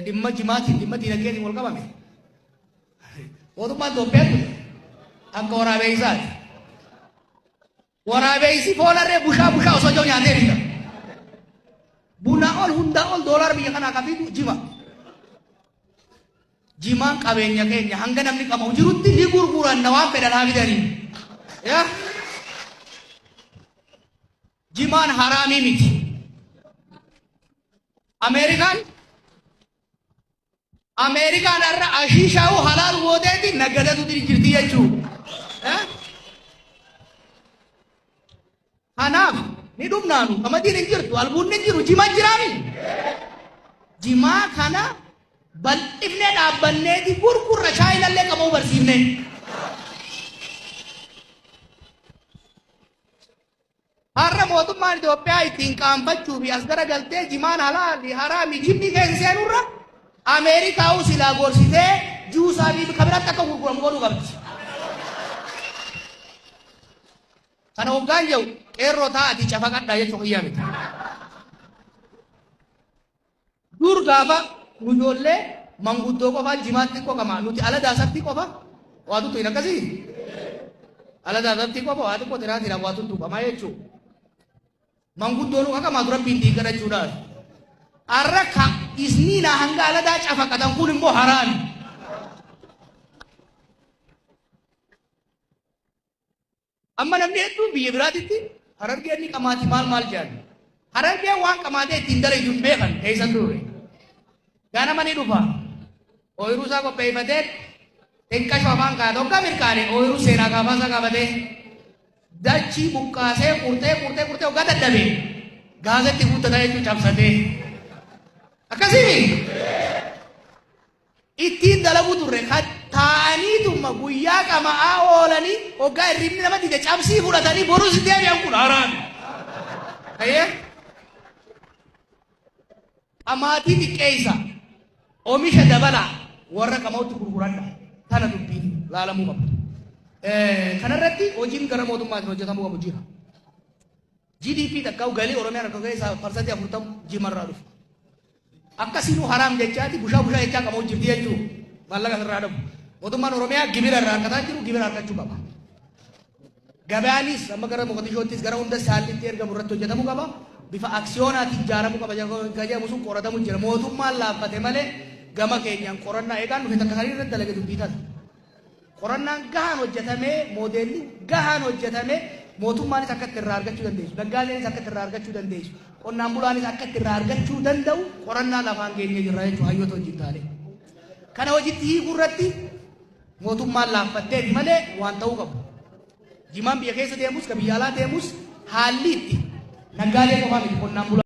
dhimma jimaatiin dhimma diinagdeetiin wal qabame. Mootummaan Itoophiyaa akka waraabeysaati. Waraabeysi foonarree bushaa osoo jiru nyaatee bita. Bunaa ol hundaa ol doolaara biyya kanaa kafiitu jima. Jimaan qabeenya keenya hanga namni qabu jirutti ni gurguran na waan fedhan haa fidanii. Jimaan haraamii miti. Amerikaan irra ashiishaa'uu halaal gooteeti naggadatu jirti jechuudha. Kanaaf ni dhumnaanu qamadiin hin jirtu albuun hin jiru jimaa jiraami. Jimaa kana bal'ifnee dhaabbanneeti gurgurra chaayinallee qabuu barsiifne. Har'a mootummaan Itoophiyaa ittiin qaanfachuu fi as garagaltee jimaan halaali haraami jimni keessa seenurra Ameerikaa silaa gorsitee juusaa fi kabiratti akka gurguramu godhuu qabdi. Kana hoggaan jiru qeerroo taa'atii cafaqadhaa jechuun hiyyaa miti. Dur gaafa nu ijoollee manguddoo qofaa jimaatti qoqama nuti ala daasatti qofa waa tuttu hin akkasii. Ala daasatti qofa waa xiqqoo tiraatiin waa tuttu qamaa jechuudha. Manguddoo nu qaqamaa dura bindii kadhachuudhaan. Arra ka isni na hanga ala daa cafaqatan kun immoo haraami. Amma namni hedduun biyya biraatitti Harargeen ni qamaati maal jedhan. Harargeen waan qamaatee ittiin dalagu hin beekan eessan ture. Ganama ni dhufa. Ooyiruu isaa qopheeffatee xiqqasho afaan kaa'ate hoggaa mirkaane ooyiruu seenaa gaafaasaa qabatee dachii buqqaasee qurxee hoggaa dadhabee gaazetti guuttataa jechuun cabsatee. Akkasii ittiin dalagu turre kan taa'aniituma guyyaa qama'aa oolanii hoggaa hirribni nama dide cabsii fudhatanii borus deebi'an kun haaraan. Qamaatii xiqqeessa oomisha dabalaa warra qama'utti gurguradha. Kana dubbiin laalamuu qabu. Kanarratti hojiin gara mootummaatiin hojjetamuu qabu jira. GDP takkaa'u galii Oromiyaan akka keessaa parsantii 40 jimarraa dhufu. Akkasiinuu haraam jechaati bushaa jechaa qabu jirti jechuudha. Maallaqa irraa dhabu. Mootummaan Oromiyaa gibira irraa harkataa jiru gibira harkachuu qaba. Gabaanis amma gara Moqotishoottis gara hunda saallitti ergamu irratti hojjetamuu qaba. Bifa aksiyoonaatti ijaaramuu qaba jedhamu sun qoratamuu jira. Mootummaan laaffate malee gama keenyaan qorannaa eegaan dhufe takka sanii irratti dalage dubbii taata. Qorannaan gahaan hojjetamee moodeelli gahaan hojjetamee mootummaanis akka itti irraa argachuu dandeessu. Daggaalleenis akka itti irraa argachuu dandeessu. Qonnaan bulaanis akka itti irraa argachuu danda'u qorannaa lafaan geenye jirra jechuudha hayyoota hojii taale. Kana hojiitti hiikuu irratti mootummaan laaffatteeti malee waan ta'uu qabu. Jimaan biyya keessa deemus ka biyya alaa deemus haalli itti naggaalee qofaa miti qonnaan bulaa.